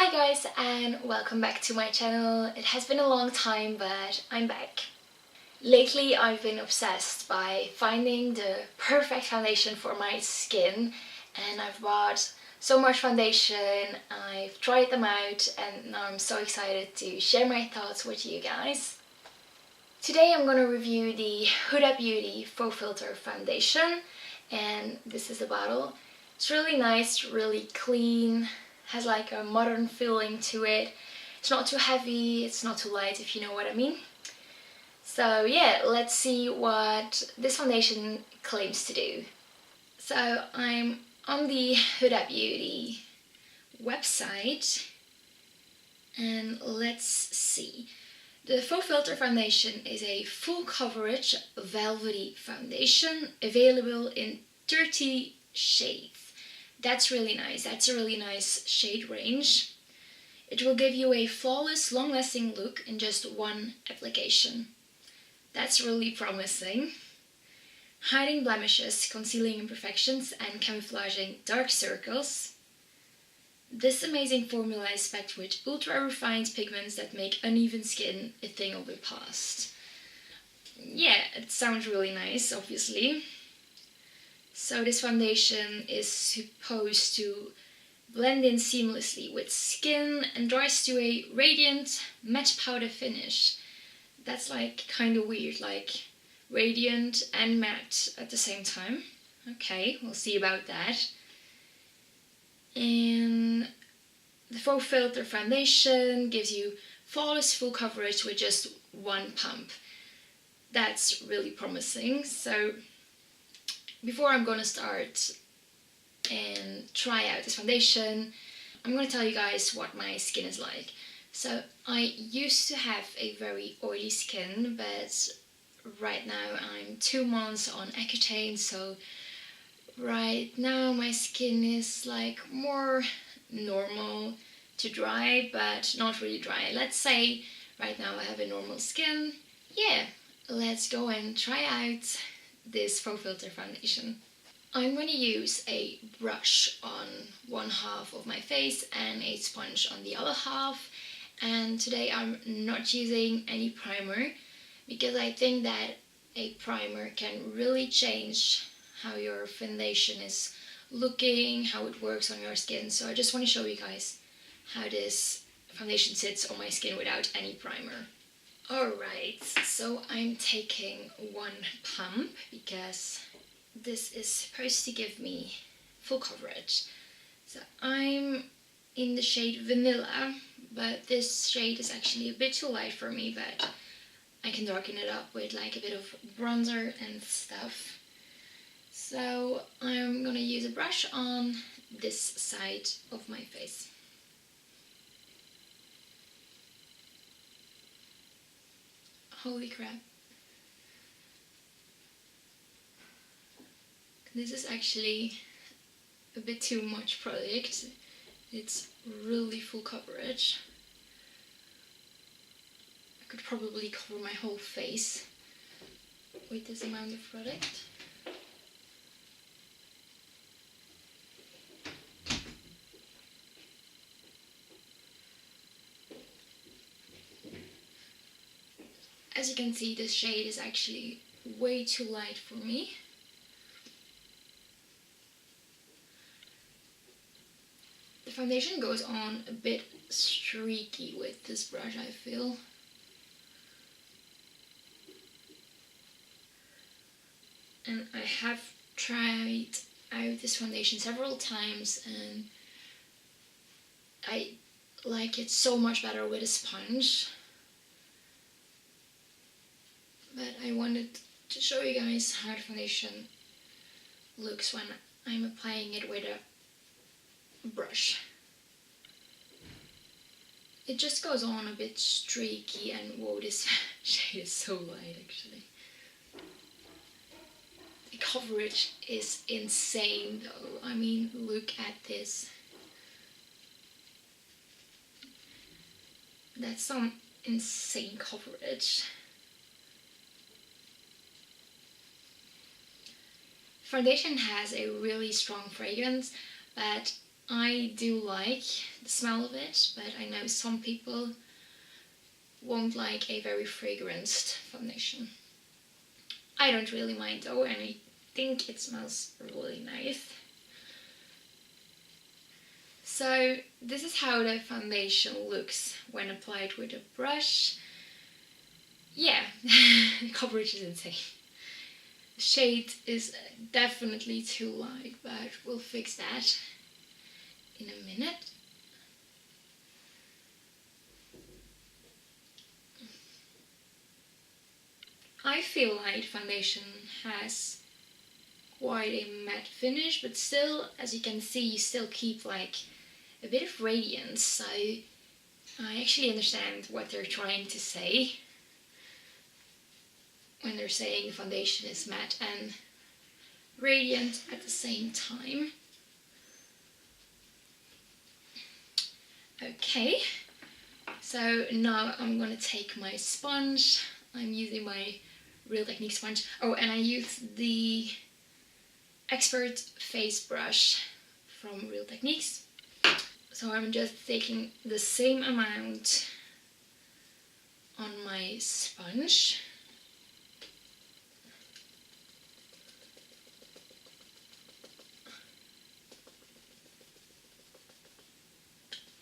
Hi guys, and welcome back to my channel. It has been a long time, but I'm back. Lately I've been obsessed by finding the perfect foundation for my skin, and I've bought so much foundation, I've tried them out, and now I'm so excited to share my thoughts with you guys. Today I'm going to review the Huda Beauty Faux Filter Foundation, and this is the bottle. It's really nice, really clean, has like a modern feeling to it. It's not too heavy, it's not too light, if you know what I mean. So yeah, let's see what this foundation claims to do. So I'm on the Huda Beauty website, and let's see. The Faux Filter Foundation is a full coverage velvety foundation available in 30 shades. That's really nice. That's a really nice shade range. It will give you a flawless, long-lasting look in just one application. That's really promising. Hiding blemishes, concealing imperfections, and camouflaging dark circles. This amazing formula is packed with ultra-refined pigments that make uneven skin a thing of the past. Yeah, it sounds really nice, obviously. So this foundation is supposed to blend in seamlessly with skin and dries to a radiant matte powder finish. That's like kind of weird, like radiant and matte at the same time. Okay, we'll see about that. And the Faux Filter Foundation gives you flawless full coverage with just one pump. That's really promising. So before I'm gonna start and try out this foundation, I'm gonna tell you guys what my skin is like. So I used to have a very oily skin, but right now I'm 2 months on Accutane, so right now my skin is like more normal to dry, but not really dry. Let's say right now I have a normal skin. Yeah, let's go and try out this Faux Filter foundation. I'm going to use a brush on one half of my face and a sponge on the other half. And today I'm not using any primer because I think that a primer can really change how your foundation is looking, how it works on your skin. So I just want to show you guys how this foundation sits on my skin without any primer. Alright, so I'm taking one pump because this is supposed to give me full coverage. So I'm in the shade Vanilla, but this shade is actually a bit too light for me, but I can darken it up with like a bit of bronzer and stuff. So I'm gonna use a brush on this side of my face. Holy crap. This is actually a bit too much product. It's really full coverage. I could probably cover my whole face with this amount of product. As you can see, this shade is actually way too light for me. The foundation goes on a bit streaky with this brush, I feel. And I have tried out this foundation several times, and I like it so much better with a sponge. But I wanted to show you guys how the foundation looks when I'm applying it with a brush. It just goes on a bit streaky, and whoa, this shade is so light actually. The coverage is insane though. I mean, look at this. That's some insane coverage. Foundation has a really strong fragrance, but I do like the smell of it, but I know some people won't like a very fragranced foundation. I don't really mind though, and I think it smells really nice. So this is how the foundation looks when applied with a brush. Yeah, coverage is insane. The shade is definitely too light, but we'll fix that in a minute. I feel like foundation has quite a matte finish, but still, as you can see, you still keep like a bit of radiance, so I actually understand what they're trying to say when they're saying the foundation is matte and radiant at the same time. Okay, so now I'm gonna take my sponge. I'm using my Real Technique sponge. Oh, and I use the Expert Face Brush from Real Techniques. So I'm just taking the same amount on my sponge.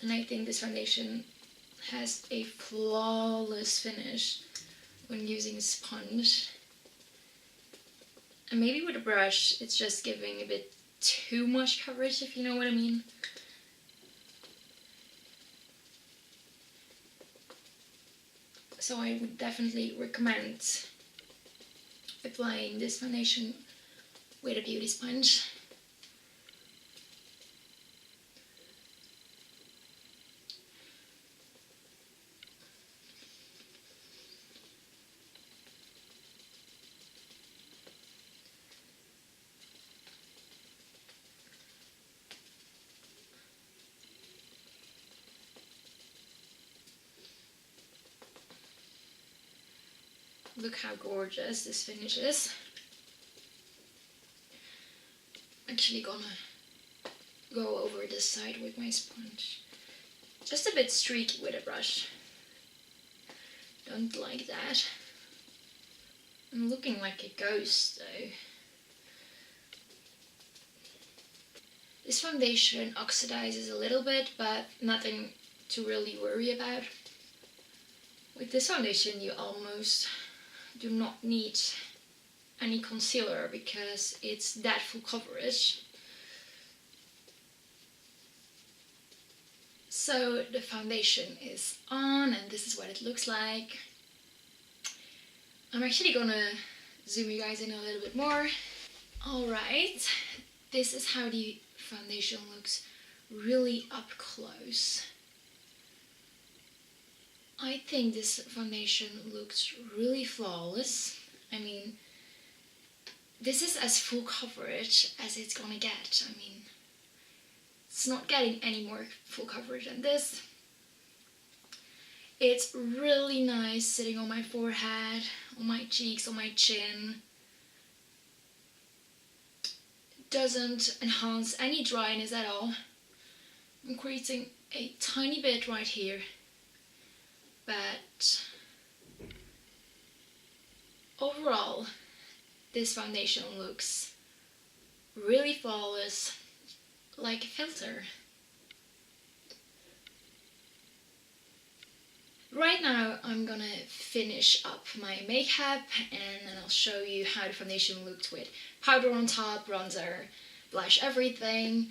And I think this foundation has a flawless finish when using a sponge. And maybe with a brush it's just giving a bit too much coverage, if you know what I mean. So I would definitely recommend applying this foundation with a beauty sponge. Look how gorgeous this finish is. I'm actually gonna go over this side with my sponge. Just a bit streaky with a brush. Don't like that. I'm looking like a ghost though. This foundation oxidizes a little bit, but nothing to really worry about. With this foundation you almost do not need any concealer because it's that full coverage. So the foundation is on and this is what it looks like. I'm actually gonna zoom you guys in a little bit more. Alright, this is how the foundation looks really up close. I think this foundation looks really flawless. I mean, this is as full coverage as it's gonna get. I mean, it's not getting any more full coverage than this. It's really nice sitting on my forehead, on my cheeks, on my chin. It doesn't enhance any dryness at all. I'm creating a tiny bit right here. But overall, this foundation looks really flawless, like a filter. Right now I'm gonna finish up my makeup and then I'll show you how the foundation looked with powder on top, bronzer, blush, everything.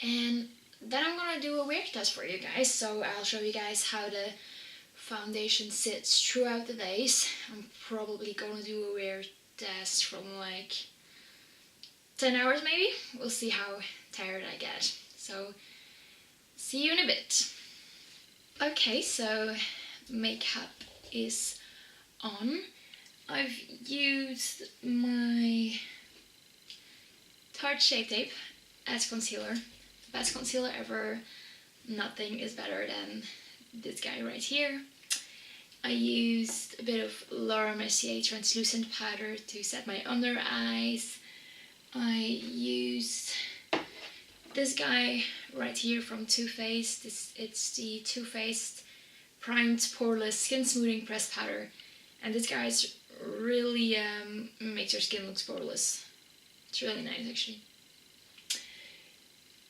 And then I'm gonna do a wear test for you guys. So I'll show you guys how the foundation sits throughout the days. I'm probably gonna do a wear test from like 10 hours maybe. We'll see how tired I get. So see you in a bit. Okay, so makeup is on. I've used my Tarte Shape Tape as concealer. Best concealer ever. Nothing is better than this guy right here. I used a bit of Laura Mercier translucent powder to set my under eyes. I used this guy right here from Too Faced. It's the Too Faced Primed Poreless Skin Smoothing Pressed Powder. And this guy's really makes your skin look poreless. It's really nice actually.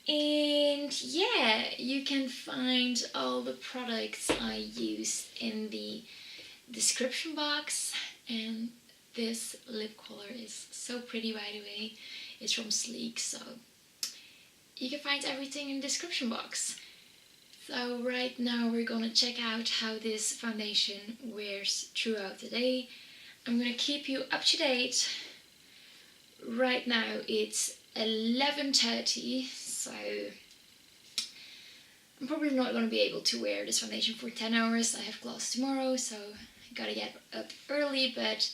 And yeah, you can find all the products I use in the description box. And this lip color is so pretty, by the way. It's from Sleek, so you can find everything in the description box. So right now we're gonna check out how this foundation wears throughout the day. I'm gonna keep you up to date. Right now it's 11:30, so I'm probably not gonna be able to wear this foundation for 10 hours. I have class tomorrow, so I gotta get up early, but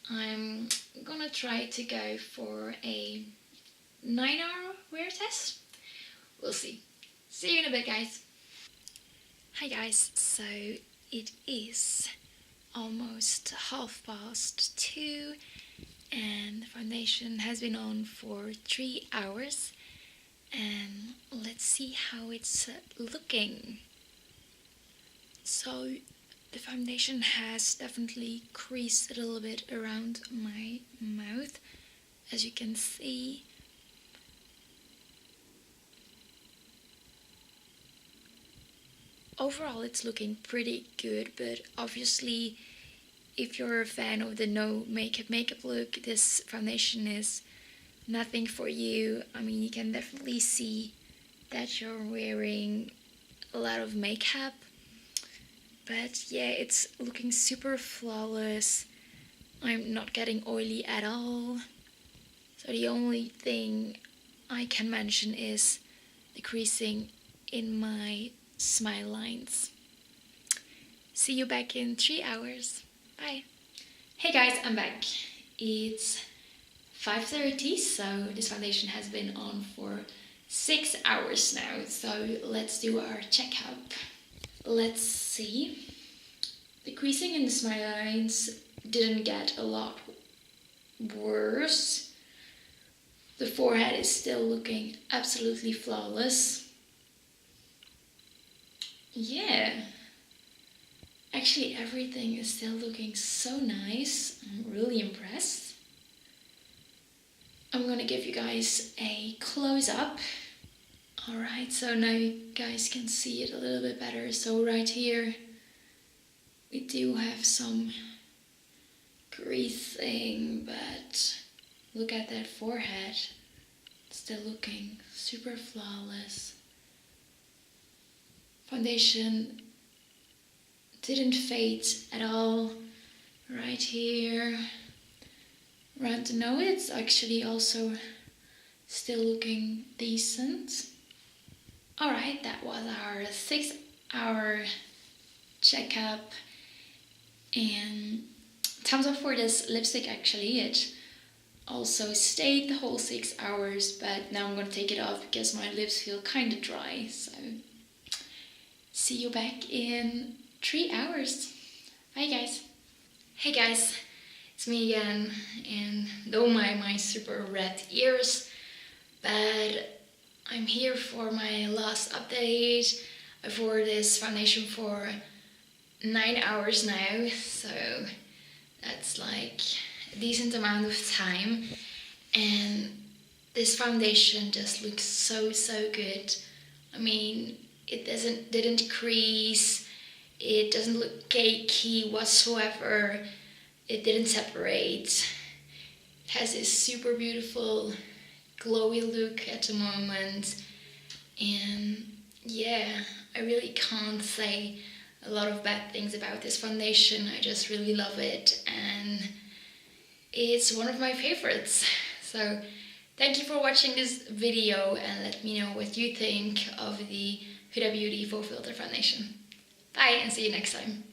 I'm gonna try to go for a 9-hour wear test. We'll see. See you in a bit, guys. Hi guys, so it is almost 2:30 and the foundation has been on for 3 hours, and let's see how it's looking. So the foundation has definitely creased a little bit around my mouth, as you can see. Overall it's looking pretty good, but obviously if you're a fan of the no makeup look, this foundation is nothing for you. I mean, you can definitely see that you're wearing a lot of makeup, but yeah, it's looking super flawless. I'm not getting oily at all. So the only thing I can mention is the creasing in my smile lines. See you back in 3 hours. Bye. Hey guys, I'm back. It's 5:30, so this foundation has been on for 6 hours now. So let's do our checkup. Let's see. The creasing in the smile lines didn't get a lot worse. The forehead is still looking absolutely flawless. Yeah. Actually, everything is still looking so nice. I'm really impressed. I'm gonna give you guys a close-up. Alright, so now you guys can see it a little bit better. So right here, we do have some creasing, but look at that forehead. It's still looking super flawless. Foundation didn't fade at all. Right here, around the nose, it's actually also still looking decent. Alright, that was our 6-hour checkup, and thumbs up for this lipstick. Actually, it also stayed the whole 6 hours, but now I'm gonna take it off because my lips feel kind of dry. So see you back in 3 hours. Bye guys. Hey guys, it's me again, and don't mind my super red ears, but I'm here for my last update. I've worn this foundation for 9 hours now, so that's like a decent amount of time, and this foundation just looks so good. I mean, it didn't crease. It doesn't look cakey whatsoever. It didn't separate. It has this super beautiful glowy look at the moment. And yeah, I really can't say a lot of bad things about this foundation. I just really love it, and it's one of my favorites. So thank you for watching this video, and let me know what you think of the Huda Beauty FAUXFILTER foundation. Bye, and see you next time.